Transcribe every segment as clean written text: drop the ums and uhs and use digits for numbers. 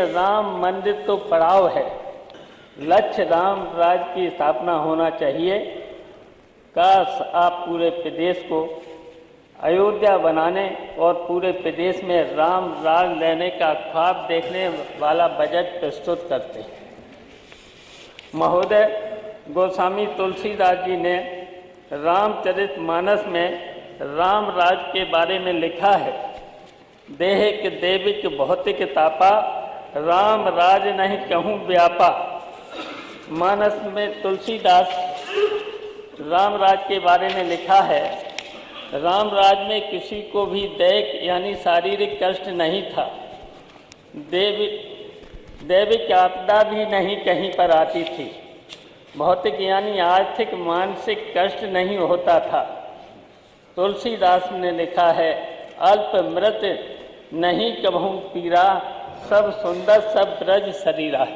राम मंदिर तो पड़ाव है, लक्ष्य राम राज्य की स्थापना होना चाहिए। काश आप पूरे प्रदेश को अयोध्या बनाने और पूरे प्रदेश में राम राज लेने का ख्वाब देखने वाला बजट प्रस्तुत करते। महोदय, गोस्वामी तुलसीदास जी ने रामचरितमानस में राम राज के बारे में लिखा है, देहिक देविक भौतिक तापा, राम राज नहीं कहूँ व्यापा। मानस में तुलसीदास राम राज के बारे में लिखा है, राम राज में किसी को भी दैहिक यानी शारीरिक कष्ट नहीं था, दैविक आपदा भी नहीं कहीं पर आती थी, भौतिक यानी आर्थिक मानसिक कष्ट नहीं होता था। तुलसीदास ने लिखा है, अल्प मृत नहीं कबहू पीरा, सब सुंदर सब ब्रज शरीरा।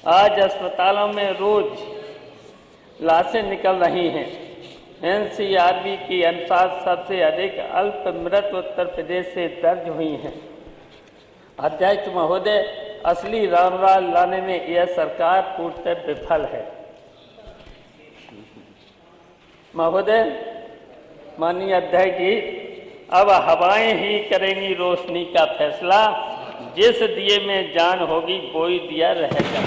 आज अस्पतालों में रोज लाशें निकल रही हैं। NCRB के अनुसार सबसे अधिक अल्प मृत उत्तर प्रदेश से दर्ज हुई हैं। अध्यक्ष महोदय, असली राम राज लाने में यह सरकार पूर्णतः विफल है। महोदय, माननीय अध्यक्ष जी, अब हवाएं ही करेंगी रोशनी का फैसला, जिस दिए में जान होगी वही दिया रहेगा।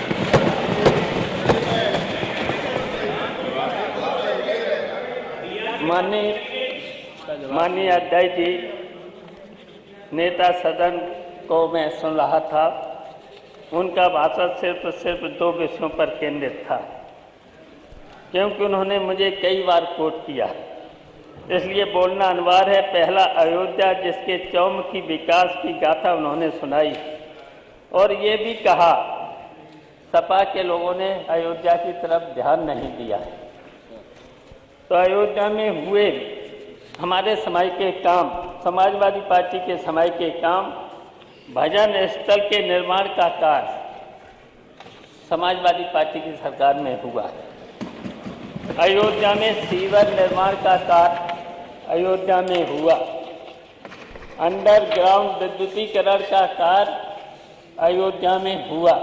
माननीय अध्यक्ष जी, नेता सदन को मैं सुन रहा था, उनका भाषण सिर्फ दो विषयों पर केंद्रित था, क्योंकि उन्होंने मुझे कई बार कोट किया, इसलिए बोलना अनिवार्य है। पहला, अयोध्या, जिसके चौमुखी विकास की गाथा उन्होंने सुनाई और ये भी कहा सपा के लोगों ने अयोध्या की तरफ ध्यान नहीं दिया है। तो अयोध्या में हुए हमारे समय के काम, समाजवादी पार्टी के समय के काम, भजन स्थल के निर्माण का कार्य समाजवादी पार्टी की सरकार में हुआ। अयोध्या में सीवर निर्माण का कार्य अयोध्या में हुआ। अंडरग्राउंड विद्युतीकरण का कार्य अयोध्या में हुआ।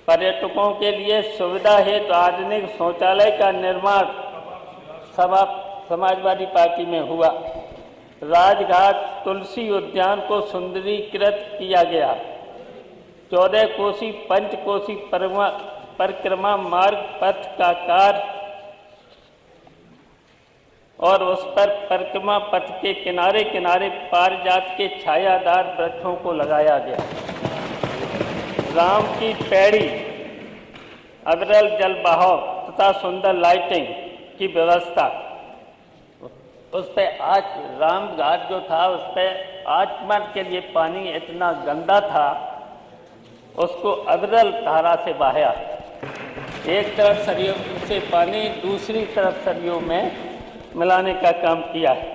पर्यटकों के लिए सुविधा हेतु आधुनिक शौचालय का निर्माण समाजवादी पार्टी में हुआ। राजघाट तुलसी उद्यान को सुंदरीकृत किया गया। 14 कोसी पंचकोसी परिक्रमा मार्ग पथ का कार्य और उस पर परिक्रमा पथ के किनारे किनारे पारिजात के छायादार वृक्षों को लगाया गया। राम की पैड़ी, अविरल जल बहाव तथा सुंदर लाइटिंग की व्यवस्था। उस पर आज राम घाट जो था, उस पर आचमन के लिए पानी इतना गंदा था, उसको अविरल धारा से बहाया। एक तरफ सरयू से पानी, दूसरी तरफ सरयू में मिलाने का काम किया है।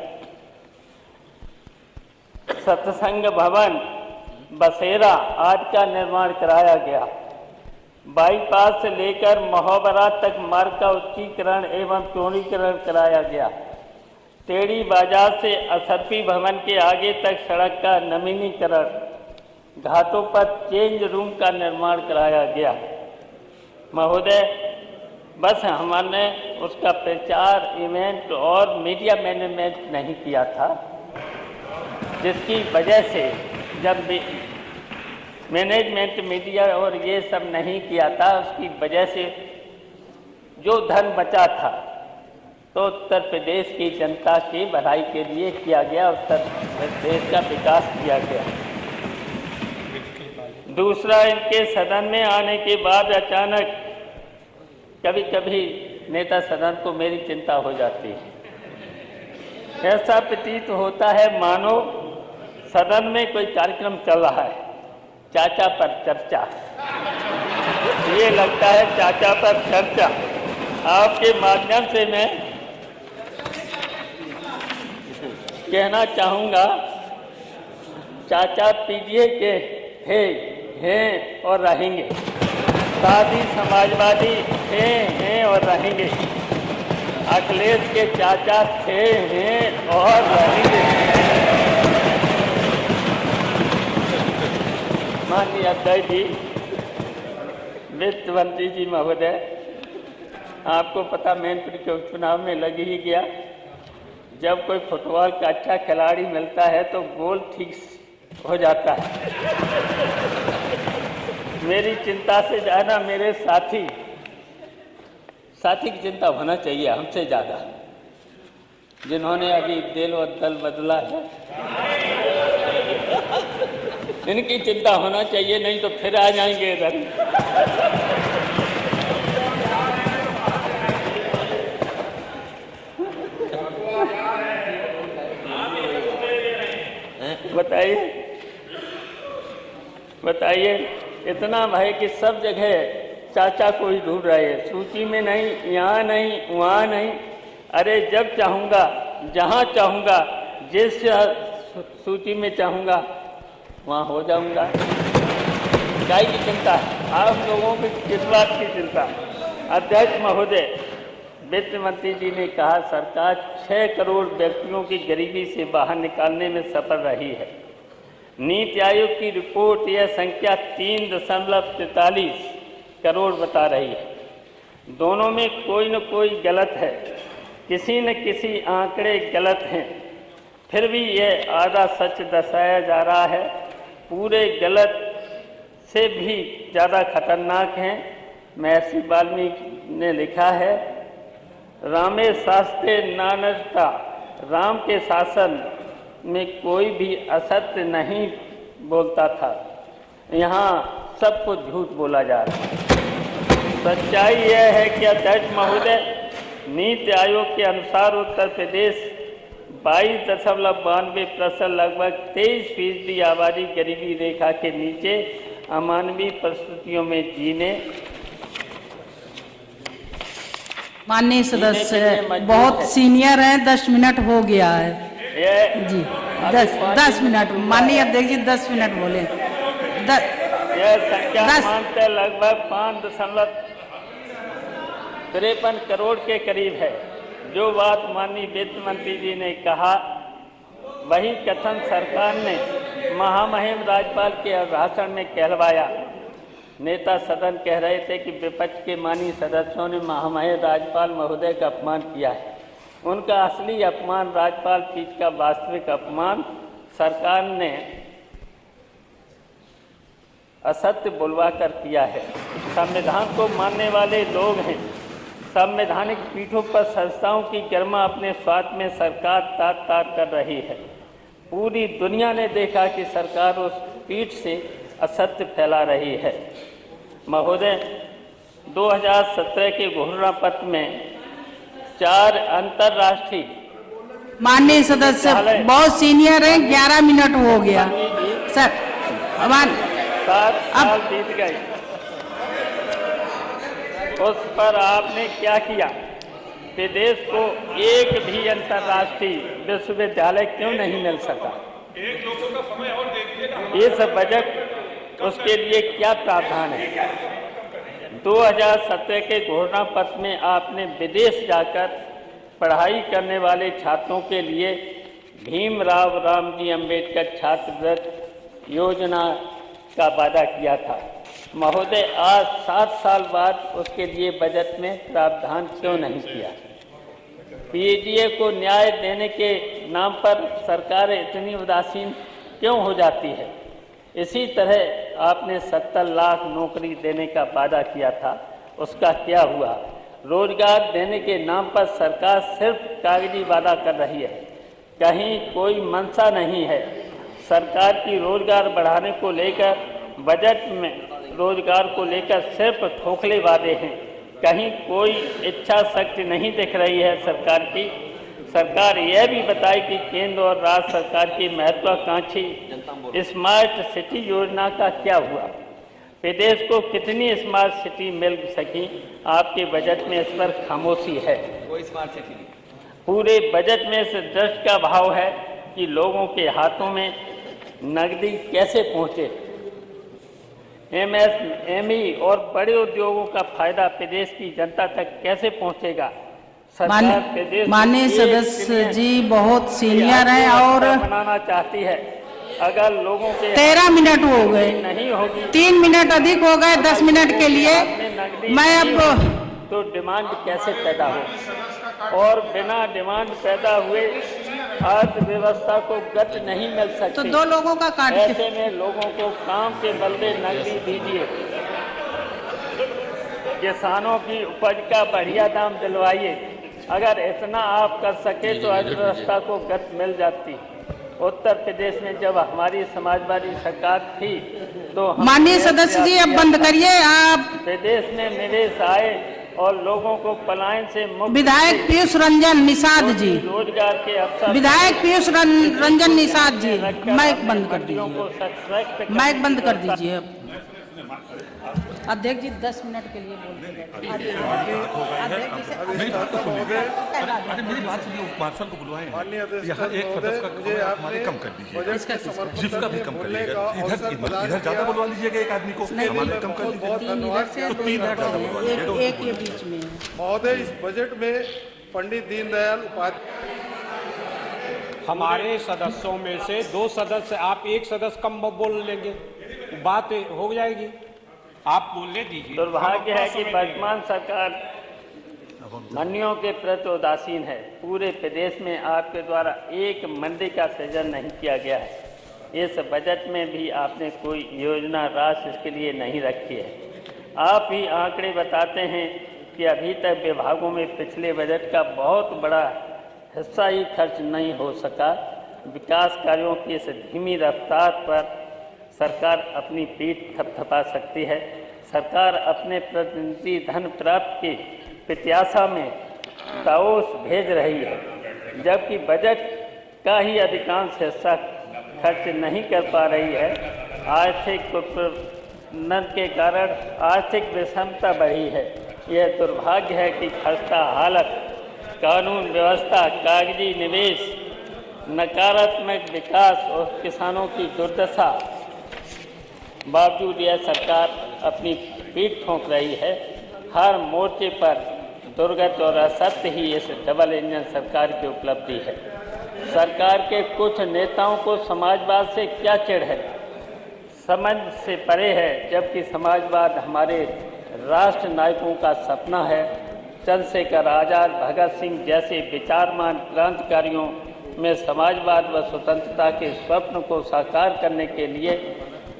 सत्संग भवन बसेरा आज का निर्माण कराया गया। बाईपास से लेकर महोबरा तक मार्ग का उच्चीकरण एवं चौड़ीकरण कराया गया। टेढ़ी बाजार से असरफी भवन के आगे तक सड़क का नवीनीकरण, घाटों पर चेंज रूम का निर्माण कराया गया। महोदय, बस हमने उसका प्रचार, इवेंट और मीडिया मैनेजमेंट नहीं किया था, जिसकी वजह से जब मैनेजमेंट, मीडिया और ये सब नहीं किया था, उसकी वजह से जो धन बचा था तो उत्तर प्रदेश की जनता की भलाई के लिए किया गया, उत्तर प्रदेश का विकास किया गया। दूसरा, इनके सदन में आने के बाद अचानक कभी कभी नेता सदन को मेरी चिंता हो जाती है। ऐसा प्रतीत होता है मानो सदन में कोई कार्यक्रम चल रहा है, चाचा पर चर्चा। ये लगता है चाचा पर चर्चा। आपके माध्यम से मैं कहना चाहूँगा, चाचा पीढ़ी के थे, हैं और रहेंगे। दादी समाजवादी थे, हैं और रहेंगे। अखिलेश के चाचा थे, हैं और रहेंगे। माननीय अध्यक्ष जी, वित्त मंत्री जी महोदय, आपको पता मैनपुरी के उपचुनाव में लग ही गया। जब कोई फुटबॉल का अच्छा खिलाड़ी मिलता है तो गोल ठीक हो जाता है। मेरी चिंता से ज़्यादा मेरे साथी की चिंता होना चाहिए हमसे ज़्यादा, जिन्होंने अभी दिल और दल बदला है। इनकी चिंता होना चाहिए, नहीं तो फिर आ जाएंगे इधर। बताइए इतना है कि सब जगह चाचा को ही ढूंढ रहे हैं, सूची में नहीं, यहाँ नहीं, वहाँ नहीं। अरे जब चाहूँगा, जहाँ चाहूँगा, जिस सूची में चाहूँगा वहाँ हो जाऊँगा। काय की चिंता है आप लोगों की, किस बात की चिंता? अध्यक्ष महोदय, वित्त मंत्री जी ने कहा सरकार 6 करोड़ व्यक्तियों की गरीबी से बाहर निकालने में सफल रही है। नीति आयोग की रिपोर्ट यह संख्या 3.43 करोड़ बता रही है। दोनों में कोई न कोई गलत है, किसी न किसी आंकड़े गलत हैं, फिर भी यह आधा सच दर्शाया जा रहा है। पूरे गलत से भी ज़्यादा खतरनाक हैं। महर्षि वाल्मीकि ने लिखा है, रामे शास्त्रे नानता, राम के शासन में कोई भी असत्य नहीं बोलता था, यहाँ सब कुछ झूठ बोला जा रहा है। सच्चाई यह है कि अध्यक्ष महोदय, नीति आयोग के अनुसार उत्तर प्रदेश 22.92%, लगभग 23% आबादी गरीबी रेखा के नीचे अमानवीय परिस्थितियों में जीने। माननीय सदस्य बहुत सीनियर हैं, 10 मिनट हो गया है जी। 10 मिनट माननीय अध्यक्ष जी, 10 मिनट बोले। यह संख्या मानते लगभग 5.53 करोड़ के करीब है। जो बात माननीय वित्त मंत्री जी ने कहा, वही कथन सरकार ने महामहिम राज्यपाल के भाषण में कहलवाया। नेता सदन कह रहे थे कि विपक्ष के माननीय सदस्यों ने महामहिम राज्यपाल महोदय का अपमान किया है। उनका असली अपमान, राज्यपाल पीठ का वास्तविक अपमान सरकार ने असत्य बुलवा कर किया है। संविधान को मानने वाले लोग हैं। संवैधानिक पीठों पर संस्थाओं की गरिमा अपने स्वार्थ में सरकार तार कर रही है। पूरी दुनिया ने देखा कि सरकार उस पीठ से असत्य फैला रही है। महोदय, 2017 के घोषणा पत्र में 4 अंतर्राष्ट्रीय माननीय सदस्य बहुत सीनियर हैं, 11 मिनट हो गया सर। 7 साल बीत गए, उस पर आपने क्या किया? प्रदेश को एक भी अंतर्राष्ट्रीय विश्वविद्यालय क्यों नहीं मिल सका? एक लोगों का समय और दे दीजिएगा। इस बजट उसके लिए क्या प्रावधान है? 2017 के घोषणा पत्र में आपने विदेश जाकर पढ़ाई करने वाले छात्रों के लिए भीमराव रामजी अंबेडकर छात्रवृत्ति योजना का वादा किया था। महोदय, आज 7 साल बाद उसके लिए बजट में प्रावधान क्यों नहीं किया? पीएचडी को न्याय देने के नाम पर सरकार इतनी उदासीन क्यों हो जाती है? इसी तरह आपने 70 लाख नौकरी देने का वादा किया था, उसका क्या हुआ? रोजगार देने के नाम पर सरकार सिर्फ कागजी वादा कर रही है, कहीं कोई मंशा नहीं है। सरकार की रोजगार बढ़ाने को लेकर बजट में रोजगार को लेकर सिर्फ खोखले वादे हैं, कहीं कोई इच्छा शक्ति नहीं दिख रही है सरकार की। सरकार यह भी बताए कि केंद्र और राज्य सरकार की महत्वाकांक्षी स्मार्ट सिटी योजना का क्या हुआ? प्रदेश को कितनी स्मार्ट सिटी मिल सकी? आपके बजट में इस पर खामोशी है। कोई स्मार्ट सिटी नहीं। पूरे बजट में इस दृष्टि का भाव है कि लोगों के हाथों में नकदी कैसे पहुँचे। एमएसएमई और बड़े उद्योगों का फायदा प्रदेश की जनता तक कैसे पहुँचेगा? माननीय सदस्य जी बहुत सीनियर हैं और बनाना चाहती है। अगर लोगों के 13 मिनट हो गए, नहीं होगी, 3 मिनट अधिक हो गए 10 मिनट के लिए। मैं अब तो डिमांड कैसे पैदा हो, और बिना डिमांड पैदा हुए अर्थव्यवस्था को गति नहीं मिल सकती। तो 2 लोगों का काट के ऐसे में लोगों को काम के बदले नकदी दीजिए, किसानों की उपज का बढ़िया दाम दिलवाइए। अगर इतना आप कर सके तो अर्थव्यवस्था को गति मिल जाती। उत्तर प्रदेश में जब हमारी समाजवादी सरकार थी तो माननीय सदस्य जी अब बंद करिए आप। प्रदेश में निवेश आए और लोगों को पलायन से मुक्त। विधायक पीयूष रंजन निषाद जी, रोजगार के अवसर, विधायक पीयूष रंजन निषाद जी, माइक बंद कर दीजिए, माइक बंद कर दीजिए। अध्यक्ष जी 10 मिनट के लिए बोल रहे हैं। मेरी बात सुनिए, मार्शल को बुलवाएं, यहाँ एक सदस्य का हमारे कम कर दीजिए, जिसका भी कम करिएगा। इधर ज्यादा बुलवा लीजिएगा एक आदमी को, हमारे कम कर दीजिए। एक ये बीच में। महोदय, इस बजट में पंडित दीनदयाल उपाध्याय, हमारे सदस्यों में से 2 सदस्य, आप एक सदस्य कम बोल लेंगे, बात हो जाएगी। आप बोलने दीजिए। दुर्भाग्य है कि वर्तमान सरकार मंडियों के प्रति उदासीन है। पूरे प्रदेश में आपके द्वारा एक मंडी का सृजन नहीं किया गया है। इस बजट में भी आपने कोई योजना राशि इसके लिए नहीं रखी है। आप ही आंकड़े बताते हैं कि अभी तक विभागों में पिछले बजट का बहुत बड़ा हिस्सा ही खर्च नहीं हो सका। विकास कार्यों की इस धीमी रफ्तार पर सरकार अपनी पीठ थपथपा सकती है। सरकार अपने प्रतिनिधि धन प्राप्त की प्रत्याशा में दावोस भेज रही है, जबकि बजट का ही अधिकांश हिस्सा खर्च नहीं कर पा रही है। आर्थिक कुप्रबंधन के कारण आर्थिक विषमता बढ़ी है। यह दुर्भाग्य है कि खस्ता हालत, कानून व्यवस्था, कागजी निवेश, नकारात्मक विकास और किसानों की दुर्दशा बावजूद यह सरकार अपनी पीठ ठोंक रही है। हर मोर्चे पर दुर्गत और असत्य ही इस डबल इंजन सरकार की उपलब्धि है। सरकार के कुछ नेताओं को समाजवाद से क्या चिढ़ है, समझ से परे है, जबकि समाजवाद हमारे राष्ट्र नायकों का सपना है। चंद्रशेखर आज़ाद, भगत सिंह जैसे विचारमान क्रांतिकारियों में समाजवाद व स्वतंत्रता के स्वप्न को साकार करने के लिए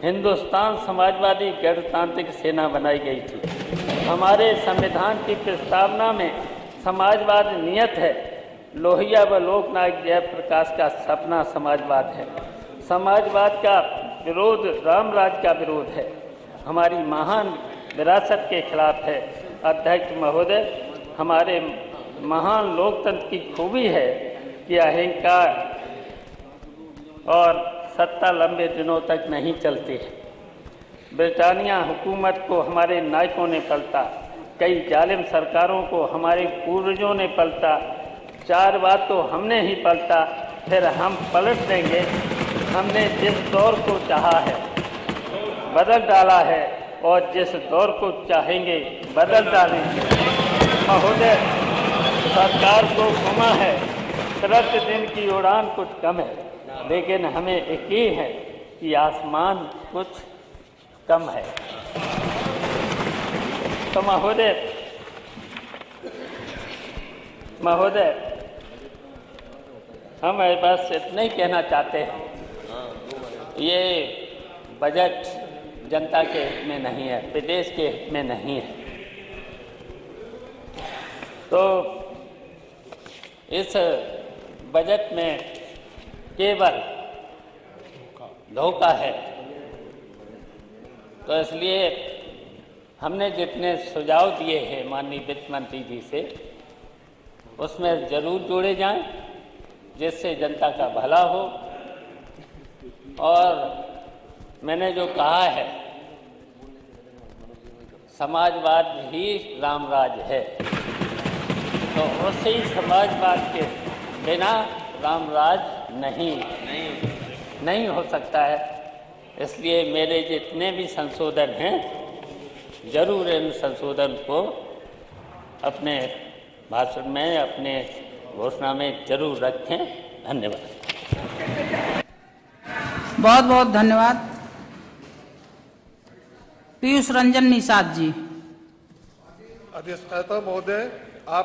हिंदुस्तान समाजवादी गणतांत्रिक सेना बनाई गई थी। हमारे संविधान की प्रस्तावना में समाजवाद नियत है। लोहिया व लोकनायक जयप्रकाश का सपना समाजवाद है। समाजवाद का विरोध रामराज का विरोध है, हमारी महान विरासत के खिलाफ है। अध्यक्ष महोदय, हमारे महान लोकतंत्र की खूबी है कि अहंकार और सत्ता लंबे दिनों तक नहीं चलती है। ब्रिटानिया हुकूमत को हमारे नायकों ने पलटा, कई जालिम सरकारों को हमारे पूर्वजों ने पलटा, 4 बार तो हमने ही पलटा, फिर हम पलट देंगे। हमने जिस दौर को चाहा है बदल डाला है और जिस दौर को चाहेंगे बदल डालेंगे। महोदय, सरकार को गुमा है, प्रतिदिन की उड़ान कुछ कम है, लेकिन हमें यकीन है कि आसमान कुछ कम है। तो महोदय, हम बस इतना ही कहना चाहते हैं, ये बजट जनता के हित में नहीं है, प्रदेश के हित में नहीं है। तो इस बजट में केवल धोखा है। तो इसलिए हमने जितने सुझाव दिए हैं माननीय वित्त मंत्री जी से, उसमें जरूर जोड़े जाएं, जिससे जनता का भला हो। और मैंने जो कहा है, समाजवाद ही रामराज है, तो उसी समाजवाद के बिना रामराज नहीं हो सकता है। इसलिए मेरे जितने भी संशोधन हैं, जरूर इन संशोधन को अपने भाषण में, अपने घोषणा में जरूर रखें। धन्यवाद। बहुत बहुत धन्यवाद। पीयूष रंजन निषाद जी। अधिष्ठाता महोदय, आप